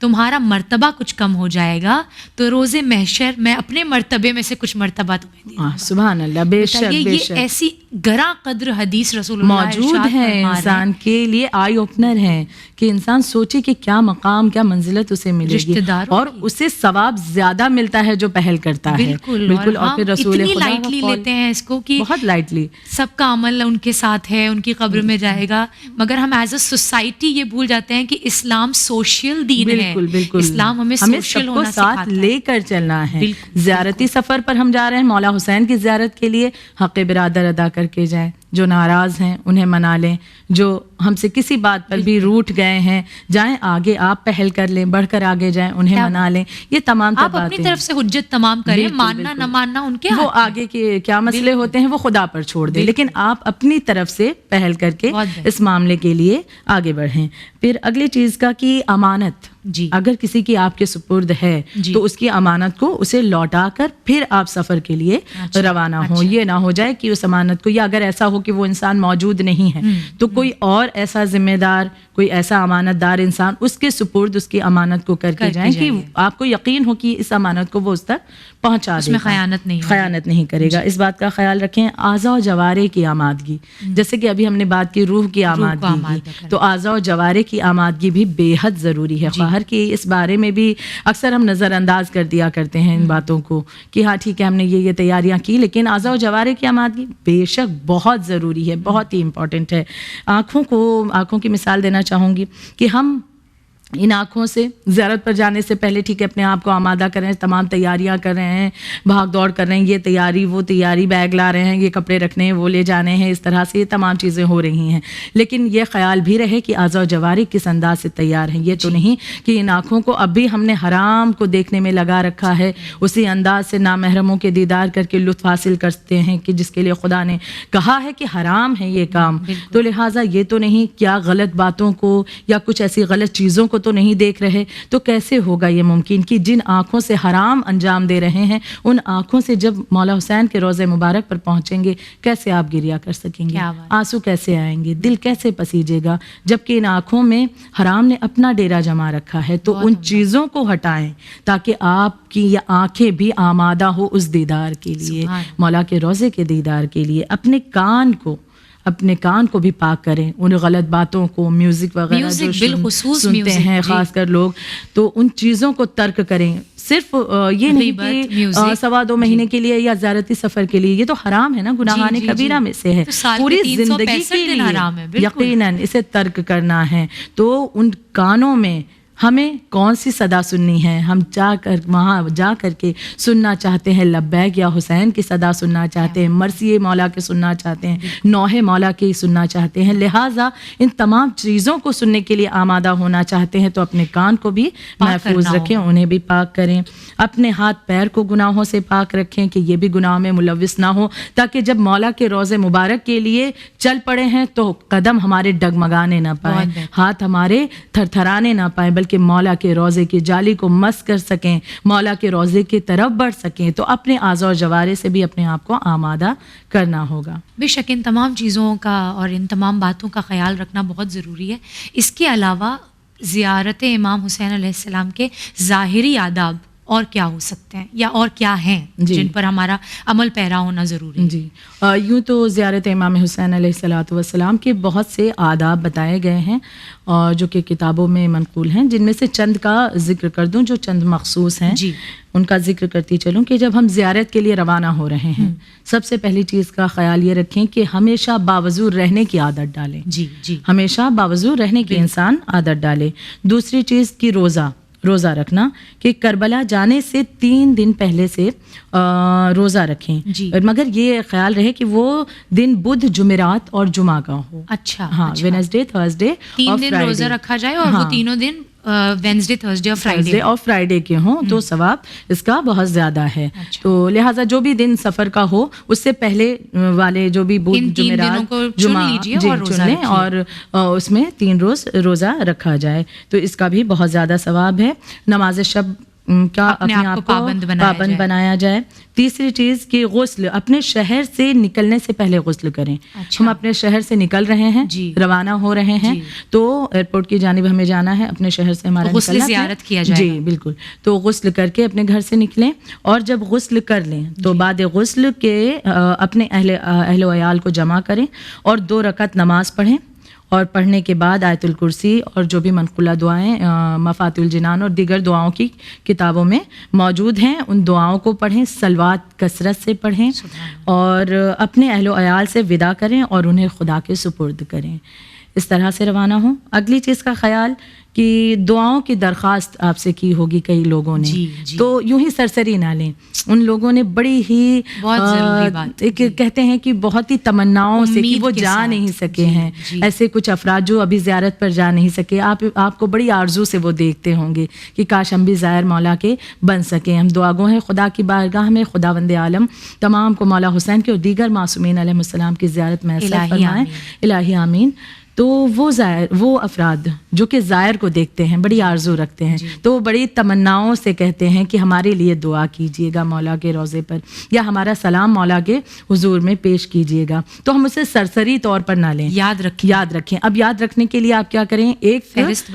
تمہارا مرتبہ کچھ کم ہو جائے گا تو روز محشر میں اپنے مرتبے میں سے کچھ مرتبہ تمہیں دے دوں گا. سبحان اللہ. بے شک یہ ایسی گراں قدر حدیث رسول اللہ موجود ہے انسان کے لیے، آئی اوپنر ہے کہ انسان سوچے کہ کیا مقام، کیا منزلت اسے ملے گی اور اسے ثواب زیادہ ملتا ہے جو پہل کرتا ہے. بالکل. اور پھر رسول خدا لائٹلی لیتے ہیں اس کو کہ بہت لائٹلی سب کا عمل ان کے ساتھ ہے، ان کی قبر میں جائے گا، مگر ہم ایز اے سوسائٹی یہ بھول جاتے ہیں کہ اسلام سوشل دین ہے. بالکل. اسلام ہمیں سوشل ہونا ساتھ لے کر چلنا ہے. زیارتی سفر پر ہم جا رہے ہیں مولا حسین کی زیارت کے لیے، حق برادر ادا کر کے جائیں. جو ناراض ہیں انہیں منا لیں، جو ہم سے کسی بات پر بھی روٹھ گئے ہیں جائیں آگے، آپ پہل کر لیں، بڑھ کر آگے جائیں، انہیں منا لیں. یہ تمام آپ اپنی طرف سے حجت تمام کریں، ماننا نہ ماننا ان کے وہ آگے کے کیا مسئلے ہوتے ہیں وہ خدا پر چھوڑ دیں، لیکن آپ اپنی طرف سے پہل کر کے اس معاملے کے لیے آگے بڑھیں. پھر اگلی چیز کا کہ امانت اگر کسی کی آپ کے سپرد ہے تو اس کی امانت کو اسے لوٹا کر پھر آپ سفر کے لیے روانہ ہوں. یہ نہ ہو جائے کہ اس امانت کو، یا اگر ایسا ہو کہ وہ انسان موجود نہیں ہے تو کوئی اور ایسا ذمہ دار، کوئی ایسا امانت دار انسان اس کے سپرد اس کی امانت کو کر کے جائیں کہ آپ کو یقین ہو کہ اس امانت کو وہ اس تک پہنچا دے گا، خیانت نہیں کرے گا. اس بات کا خیال رکھیں. اعضاء و جوارے کی آمادگی، جیسے کہ ابھی ہم نے بات کی روح کی آمادگی کی، تو اعضاء و جوارے کی آمادگی بھی بے حد ضروری ہے. خواہر کی اس بارے میں بھی اکثر ہم نظر انداز کر دیا کرتے ہیں ان باتوں کو کہ ہاں ٹھیک ہے ہم نے یہ تیاریاں کی، لیکن اعضاء و جوارے کی آمادگی بے شک بہت ضروری ہے، بہت ہی امپورٹنٹ ہے. آنکھوں کی مثال دینا چاہوں گی کہ ہم ان آنکھوں سے زیارت پر جانے سے پہلے ٹھیک ہے اپنے آپ کو آمادہ کر رہے ہیں، تمام تیاریاں کر رہے ہیں، بھاگ دوڑ کر رہے ہیں، یہ تیاری وہ تیاری، بیگ لا رہے ہیں، یہ کپڑے رکھنے ہیں، وہ لے جانے ہیں، اس طرح سے یہ تمام چیزیں ہو رہی ہیں. لیکن یہ خیال بھی رہے کہ اعضاء و جوارح کس انداز سے تیار ہیں. یہ تو نہیں کہ ان آنکھوں کو اب بھی ہم نے حرام کو دیکھنے میں لگا رکھا ہے، اسی انداز سے نامحرموں کے دیدار کر کے لطف حاصل کرتے ہیں کہ جس کے لیے خدا نے کہا ہے کہ حرام ہے یہ کام. تو لہٰذا یہ تو نہیں، کیا غلط باتوں کو یا کچھ ایسی غلط چیزوں کو تو نہیں دیکھ رہے. تو کیسے ہوگا یہ ممکن کہ جن آنکھوں سے حرام انجام دے رہے ہیں ان آنکھوں سے جب مولا حسین کے روضے مبارک پر پہنچیں گے کیسے آپ گریہ کر سکیں گے؟ آنسو کیسے آئیں گے؟ دل کیسے پسیجے گا جبکہ ان آنکھوں میں حرام نے اپنا ڈیرا جما رکھا ہے؟ تو ان چیزوں کو ہٹائیں تاکہ آپ کی یہ آنکھیں بھی آمادہ ہو اس دیدار کے لیے، مولا کے روضے کے دیدار کے لیے. اپنے کان کو بھی پاک کریں ان غلط باتوں کو، میوزک وغیرہ جو سنتے ہیں خاص کر لوگ، تو ان چیزوں کو ترک کریں. صرف یہ نہیں کہ 1.25 مہینے کے لیے یا زیارتی سفر کے لیے، یہ تو حرام ہے نا، گناہان کبیرہ میں سے ہے، پوری زندگی کے لیے یقیناً اسے ترک کرنا ہے. تو ان کانوں میں ہمیں کون سی صدا سننی ہے. ہم وہاں جا کر کے سننا چاہتے ہیں لبیک یا حسین کی صدا سننا چاہتے ہیں, مرثیے مولا کے سننا چاہتے ہیں, نوحے مولا کے سننا چاہتے ہیں. لہٰذا ان تمام چیزوں کو سننے کے لیے آمادہ ہونا چاہتے ہیں تو اپنے کان کو بھی محفوظ رکھیں, انہیں بھی پاک کریں. اپنے ہاتھ پیر کو گناہوں سے پاک رکھیں کہ یہ بھی گناہوں میں ملوث نہ ہو, تاکہ جب مولا کے روضے مبارک کے لیے چل پڑے ہیں تو قدم ہمارے ڈگمگانے نہ پائیں, ہاتھ ہمارے تھر تھرانے نہ پائیں, بلکہ مولا کے روضے کی جالی کو مس کر سکیں, مولا کے روضے کی طرف بڑھ سکیں. تو اپنے اعضاء و جوارح سے بھی اپنے آپ کو آمادہ کرنا ہوگا. بے شک ان تمام چیزوں کا اور ان تمام باتوں کا خیال رکھنا بہت ضروری ہے. اس کے علاوہ زیارت امام حسین علیہ السلام کے ظاہری آداب اور کیا ہو سکتے ہیں یا اور کیا ہیں جن پر ہمارا عمل پیرا ہونا ضروری ہے؟ جی یوں تو زیارت امام حسین علیہ الصلاۃ والسلام کے بہت سے آداب بتائے گئے ہیں اور جو کہ کتابوں میں منقول ہیں, جن میں سے چند کا ذکر کر دوں جو چند مخصوص ہیں. جی ان کا ذکر کرتی چلوں کہ جب ہم زیارت کے لیے روانہ ہو رہے ہیں, سب سے پہلی چیز کا خیال یہ رکھیں کہ ہمیشہ باوضو رہنے کی عادت ڈالیں. جی ہمیشہ باوضو رہنے کی انسان عادت ڈالے. دوسری چیز کی روزہ رکھنا کہ کربلا جانے سے 3 دن پہلے سے روزہ رکھیں. مگر یہ خیال رہے کہ وہ دن بدھ, جمعرات اور جمعہ کا ہو. اچھا ہاں, وینسڈے, تھرسڈے 3 دن روزہ رکھا جائے اور وہ تینوں دن وینسڈے, تھرسڈے اور فرائیڈے کے ہوں تو ثواب اس کا بہت زیادہ ہے. تو لہٰذا جو بھی دن سفر کا ہو اس سے پہلے والے جو بھی بدھ, جمعرات, جمعہ چن لیں اور اس میں 3 روز روزہ رکھا جائے تو اس کا بھی بہت زیادہ ثواب ہے. نماز شب کا اپنے آپ کو پابند بنایا جائے. تیسری چیز کہ غسل اپنے شہر سے نکلنے سے پہلے غسل کریں. ہم اپنے شہر سے نکل رہے ہیں, روانہ ہو رہے ہیں تو ایئرپورٹ کی جانب ہمیں جانا ہے, اپنے شہر سے ہمارا غسل زیارت کیا جائے. جی بالکل, تو غسل کر کے اپنے گھر سے نکلیں اور جب غسل کر لیں تو بعد غسل کے اپنے اہل و عیال کو جمع کریں اور 2 رکعت نماز پڑھیں. اور پڑھنے کے بعد آیت الکرسی اور جو بھی منقولہ دعائیں مفاتیح الجنان اور دیگر دعاؤں کی کتابوں میں موجود ہیں ان دعاؤں کو پڑھیں. صلوات کثرت سے پڑھیں اور اپنے اہل و عیال سے وداع کریں اور انہیں خدا کے سپرد کریں. اس طرح سے روانہ ہوں. اگلی چیز کا خیال کہ دعاؤں کی درخواست آپ سے کی ہوگی کئی لوگوں نے, تو یوں ہی سرسری نہ لیں. ان لوگوں نے بڑی ہی کہتے ہیں کہ بہت ہی تمناؤں سے کہ وہ جا نہیں سکے ہیں. ایسے کچھ افراد جو ابھی زیارت پر جا نہیں سکے, آپ کو بڑی آرزو سے وہ دیکھتے ہوں گے کہ کاش ہم بھی زائر مولا کے بن سکیں. ہم دعا گو ہیں خدا کی بارگاہ میں خداوند عالم تمام کو مولا حسین کے اور دیگر معصومین علیہ السلام کی زیارت میسر فرمائیں. الہی آمین. تو وہ افراد جو کہ زائر کو دیکھتے ہیں, بڑی آرزو رکھتے ہیں, تو وہ بڑی تمناؤں سے کہتے ہیں کہ ہمارے لیے دعا کیجیے گا مولا کے روضے پر, یا ہمارا سلام مولا کے حضور میں پیش کیجیے گا. تو ہم اسے سرسری طور پر نہ لیں, یاد رکھیں. اب یاد رکھنے کے لیے آپ کیا کریں, ایک فہرست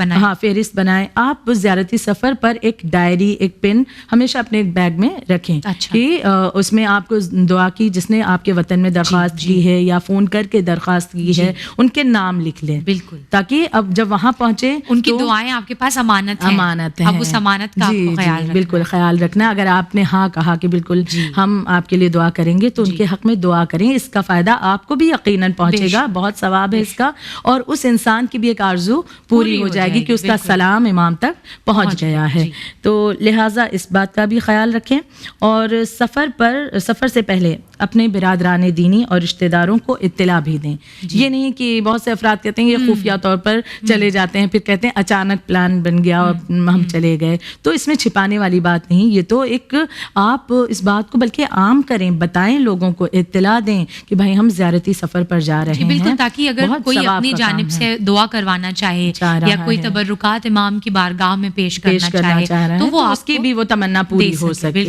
بنائیں. آپ زیارتی سفر پر ایک ڈائری, ایک پن ہمیشہ اپنے ایک بیگ میں رکھیں کہ اس میں آپ کو دعا کی جس نے آپ کے وطن میں درخواست کی ہے یا فون کر کے درخواست کی ہے ان کے نام لکھ لیں. بالکل, تاکہ اب جب وہاں پہنچے ان کی دعائیں آپ کے پاس امانت ہیں. اب اس امانت کا آپ کو خیال رکھنا. بالکل خیال رکھنا. اگر آپ نے ہاں کہا کہ بالکل ہم آپ کے لیے دعا کریں گے تو ان کے حق میں دعا کریں. اس کا فائدہ آپ کو بھی یقیناً پہنچے گا, بہت ثواب ہے اس کا, اور اس انسان کی بھی ایک آرزو پوری ہو جائے گی کہ اس کا سلام امام تک پہنچ گیا ہے. تو لہٰذا اس بات کا بھی خیال رکھیں. اور سفر سے پہلے اپنے برادران دینی اور رشتہ داروں کو اطلاع بھی دیں. یہ نہیں کہ بہت سے افراد کہتے ہیں یہ خفیہ طور پر چلے جاتے ہیں, پھر کہتے ہیں اچانک پلان بن گیا اور ہم چلے گئے. تو اس میں چھپانے والی بات نہیں. یہ تو ایک آپ اس بات کو بلکہ عام کریں, بتائیں, لوگوں کو اطلاع دیں کہ بھائی ہم زیارتی سفر پر جا رہے ہیں. بالکل, تاکہ اگر کوئی اپنی جانب سے دعا کروانا چاہے یا کوئی تبرکات امام کی بارگاہ میں پیش کرنا چاہے تو وہ اس کی بھی وہ تمنا پوری ہو سکے.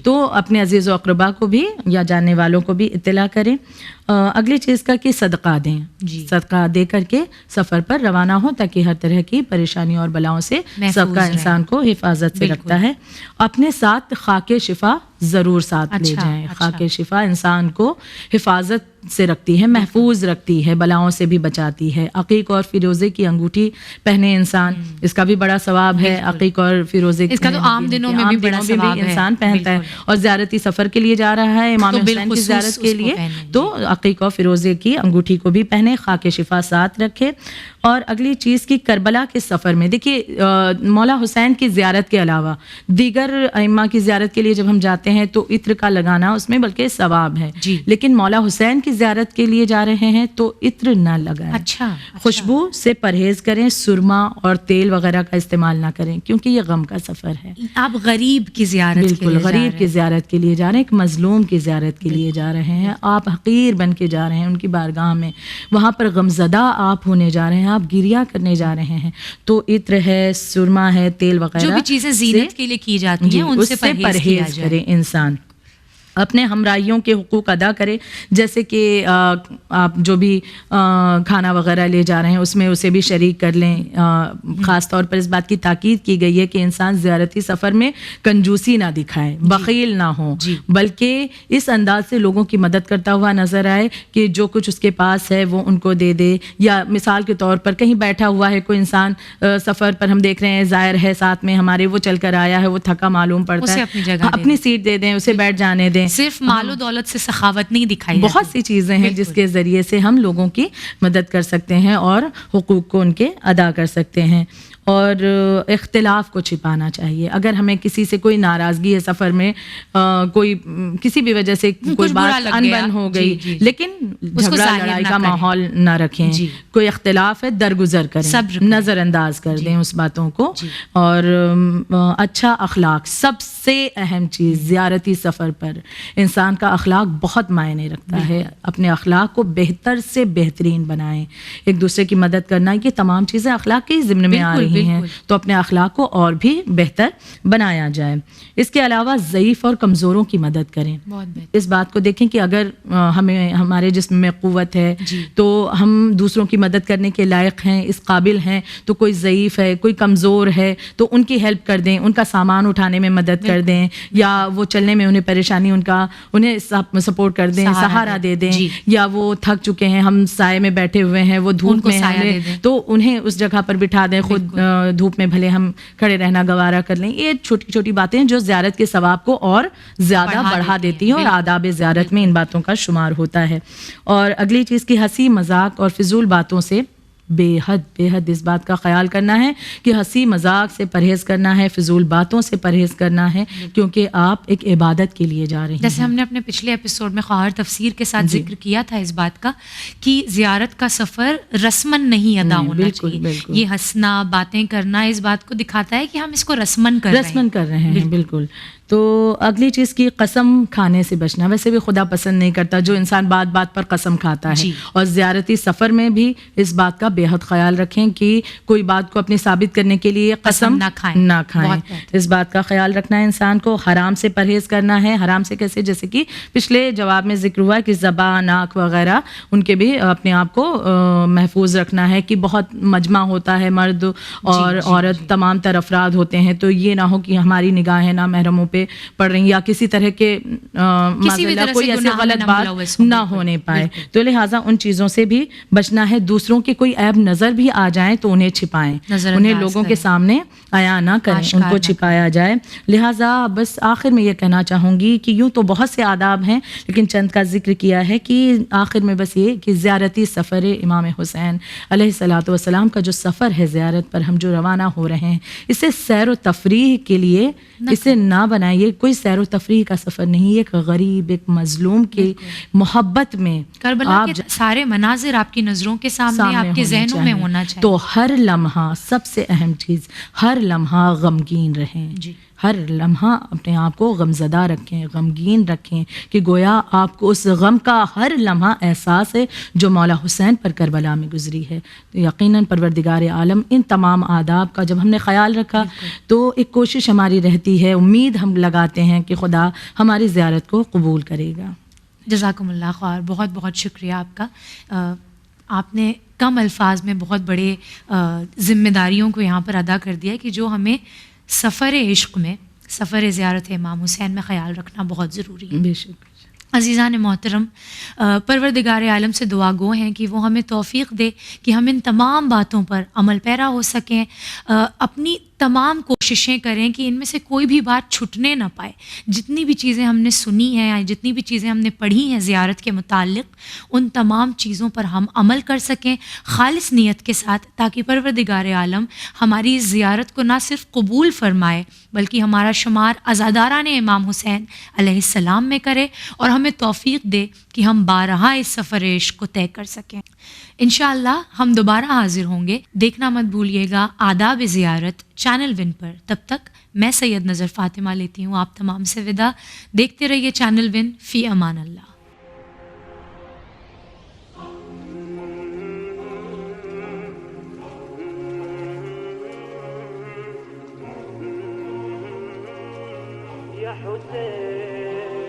تو اپنے عزیز و اقربا کو بھی یا جاننے والوں کو بھی اطلاع کریں. اگلی چیز کا کہ صدقہ دیں. صدقہ دے کر کے سفر پر روانہ ہو تاکہ ہر طرح کی پریشانیوں اور بلاؤں سے صدقہ انسان کو حفاظت سے رکھتا ہے. اپنے ساتھ خاک شفا ضرور ساتھ لے جائیں. خاک شفا انسان کو حفاظت سے رکھتی ہے, محفوظ رکھتی ہے, بلاؤں سے بھی بچاتی ہے. عقیق اور فیروزے کی انگوٹھی پہنے انسان, اس کا بھی بڑا ثواب ہے. عقیق اور فیروزے اس کا تو عام دنوں میں بھی بڑا ثواب ہے, انسان پہنتا ہے. اور زیارتی سفر کے لیے جا رہا ہے امام حسین کی زیارت کے لیے تو عقیق اور فیروزے کی انگوٹھی کو بھی پہنے پہنے, خاک شفا ساتھ رکھے. اور اگلی چیز کی کربلا کے سفر میں دیکھیے مولا حسین کی زیارت کے علاوہ دیگر ائمہ کی زیارت کے لیے جب ہم جاتے ہیں تو عطر کا لگانا اس میں بلکہ ثواب ہے, لیکن مولا حسین کی زیارت کے لیے جا رہے ہیں تو عطر نہ لگائیں. اچھا. خوشبو سے پرہیز کریں, سرما اور تیل وغیرہ کا استعمال نہ کریں کیونکہ یہ غم کا سفر ہے. آپ غریب کی زیارت بالکل غریب کی زیارت کے لیے جا رہے ہیں, ایک مظلوم کی زیارت کے لیے جا رہے ہیں, آپ حقیر بن کے جا رہے ہیں ان کی بارگاہ میں, وہاں پر غمزدہ آپ ہونے جا رہے ہیں, آپ گریہ کرنے جا رہے ہیں. تو عطر ہے, سرما ہے, تیل وغیرہ جو بھی چیزیں زینت کے لیے کی جاتی ہیں ان سے پرہیز کرے انسان. اپنے ہمراہیوں کے حقوق ادا کرے, جیسے کہ آپ جو بھی کھانا وغیرہ لے جا رہے ہیں اس میں اسے بھی شریک کر لیں. خاص طور پر اس بات کی تاکید کی گئی ہے کہ انسان زیارتی سفر میں کنجوسی نہ دکھائے, بخیل نہ ہو, بلکہ اس انداز سے لوگوں کی مدد کرتا ہوا نظر آئے کہ جو کچھ اس کے پاس ہے وہ ان کو دے دے. یا مثال کے طور پر کہیں بیٹھا ہوا ہے کوئی انسان, سفر پر ہم دیکھ رہے ہیں زائر ہے ساتھ میں ہمارے, وہ چل کر آیا ہے, وہ تھکا معلوم پڑتا ہے, اپنی سیٹ دے دیں, اسے بیٹھ جانے دیں. صرف مال و دولت سے سخاوت نہیں دکھائی, بہت سی چیزیں ہیں جس کے ذریعے سے ہم لوگوں کی مدد کر سکتے ہیں اور حقوق کو ان کے ادا کر سکتے ہیں. اور اختلاف کو چھپانا چاہیے. اگر ہمیں کسی سے کوئی ناراضگی ہے سفر میں, کوئی کسی بھی وجہ سے کوئی بات انبن ہو گئی, لیکن جھگڑا لڑائی کا ماحول نہ رکھیں. کوئی اختلاف ہے درگزر کریں, نظر انداز کر دیں اس باتوں کو. اور اچھا اخلاق سب سے اہم چیز. زیارتی سفر پر انسان کا اخلاق بہت معنی رکھتا ہے. اپنے اخلاق کو بہتر سے بہترین بنائیں. ایک دوسرے کی مدد کرنا, یہ تمام چیزیں اخلاق کے ضمن میں آ رہی ہیں, تو اپنے اخلاق کو اور بھی بہتر بنایا جائے. اس کے علاوہ ضعیف اور کمزوروں کی مدد کریں. اس بات کو دیکھیں کہ اگر ہمیں ہمارے جسم میں قوت ہے تو ہم دوسروں کی مدد کرنے کے لائق ہیں, اس قابل ہیں. تو کوئی ضعیف ہے, کوئی کمزور ہے تو ان کی ہیلپ کر دیں, ان کا سامان اٹھانے میں مدد کر دیں, یا وہ چلنے میں انہیں پریشانی انہیں سپورٹ کر دیں, سہارا دے دیں. یا وہ تھک چکے ہیں, ہم سائے میں بیٹھے ہوئے ہیں, وہ دھوپ میں ہیں, تو انہیں اس جگہ پر بٹھا دیں, خود دھوپ میں بھلے ہم کھڑے رہنا گوارا کر لیں. یہ چھوٹی چھوٹی باتیں جو زیارت کے ثواب کو اور زیادہ بڑھا دیتی ہیں, اور آداب زیارت میں ان باتوں کا شمار ہوتا ہے. اور اگلی چیز کی ہنسی مذاق اور فضول باتوں سے بے حد اس بات کا خیال کرنا ہے کہ ہنسی مذاق سے پرہیز کرنا ہے, فضول باتوں سے پرہیز کرنا ہے, کیونکہ آپ ایک عبادت کے لیے جا رہے ہیں. جیسے ہم نے اپنے پچھلے ایپیسوڈ میں خواہر تفسیر کے ساتھ ذکر کیا تھا اس بات کا کہ زیارت کا سفر رسمن نہیں ادا ہونا چاہیے. یہ ہنسنا, باتیں کرنا اس بات کو دکھاتا ہے کہ ہم اس کو رسمن کر رہے ہیں. بالکل. تو اگلی چیز کی قسم کھانے سے بچنا. ویسے بھی خدا پسند نہیں کرتا جو انسان بات بات پر قسم کھاتا ہے. اور زیارتی سفر میں بھی اس بات کا بے حد خیال رکھیں کہ کوئی بات کو اپنی ثابت کرنے کے لیے قسم نہ کھائیں. اس بات کا خیال رکھنا ہے انسان کو. حرام سے پرہیز کرنا ہے. حرام سے کیسے, جیسے کہ پچھلے جواب میں ذکر ہوا کہ زبان, ناک وغیرہ ان کے بھی اپنے آپ کو محفوظ رکھنا ہے. کہ بہت مجمع ہوتا ہے, مرد اور عورت تمام تر افراد ہوتے ہیں, تو یہ نہ ہو کہ ہماری نگاہیں نامحرموں پہ پڑھ رہی ہیں, یا کسی طرح کے کوئی ایسی غلط بات نہ ہونے پائے. تو لہٰذا ان چیزوں سے بھی بچنا ہے. دوسروں کے کوئی عیب نظر بھی آ جائیں تو انہیں چھپائیں, انہیں لوگوں کے سامنے عیاں نہ کریں, ان کو چھپایا جائے. لہٰذا بس آخر میں یہ کہنا چاہوں گی کہ یوں تو بہت سے آداب ہیں, لیکن چند کا ذکر کیا ہے کہ آخر میں بس یہ کہ زیارتی سفر امام حسین علیہ الصلوۃ والسلام کا جو سفر ہے, زیارت پر ہم جو روانہ ہو رہے ہیں, اسے سیر و تفریح کے لیے اسے نہ بنائیں. یہ کوئی سیر و تفریح کا سفر نہیں, ایک غریب, ایک مظلوم کے محبت میں کربلا کے سارے مناظر آپ کی نظروں کے سامنے, آپ کے ذہنوں میں ہونا چاہیے. تو ہر لمحہ, سب سے اہم چیز, ہر لمحہ غمگین رہیں. ہر لمحہ اپنے آپ کو غمزدہ رکھیں, غمگین رکھیں, کہ گویا آپ کو اس غم کا ہر لمحہ احساس ہے جو مولا حسین پر کربلا میں گزری ہے. تو یقیناً پروردگار عالم ان تمام آداب کا جب ہم نے خیال رکھا تو ایک کوشش ہماری رہتی ہے, امید ہم لگاتے ہیں کہ خدا ہماری زیارت کو قبول کرے گا. جزاکم اللہ خیر, بہت بہت شکریہ آپ کا. آپ نے کم الفاظ میں بہت بڑے ذمہ داریوں کو یہاں پر ادا کر دیا کہ جو ہمیں سفر عشق میں, سفر زیارت امام حسین میں خیال رکھنا بہت ضروری ہے. بے شک. عزیزان محترم, پروردگار عالم سے دعا گو ہیں کہ وہ ہمیں توفیق دے کہ ہم ان تمام باتوں پر عمل پیرا ہو سکیں, اپنی تمام کوششیں کریں کہ ان میں سے کوئی بھی بات چھٹنے نہ پائے. جتنی بھی چیزیں ہم نے سنی ہیں یا جتنی بھی چیزیں ہم نے پڑھی ہیں زیارت کے متعلق، ان تمام چیزوں پر ہم عمل کر سکیں خالص نیت کے ساتھ، تاکہ پروردگار عالم ہماری اس زیارت کو نہ صرف قبول فرمائے بلکہ ہمارا شمار عزاداران امام حسین علیہ السلام میں کرے اور ہمیں توفیق دے کہ ہم بارہا اس سفر عشق کو طے کر سکیں. انشاءاللہ ہم دوبارہ حاضر ہوں گے. دیکھنا مت بھولیے گا آداب زیارت چینل ون پر. تب تک میں سید نظر فاطمہ لیتی ہوں آپ تمام سے وداع. دیکھتے رہیے چینل ون. فی امان اللہ. یا حسین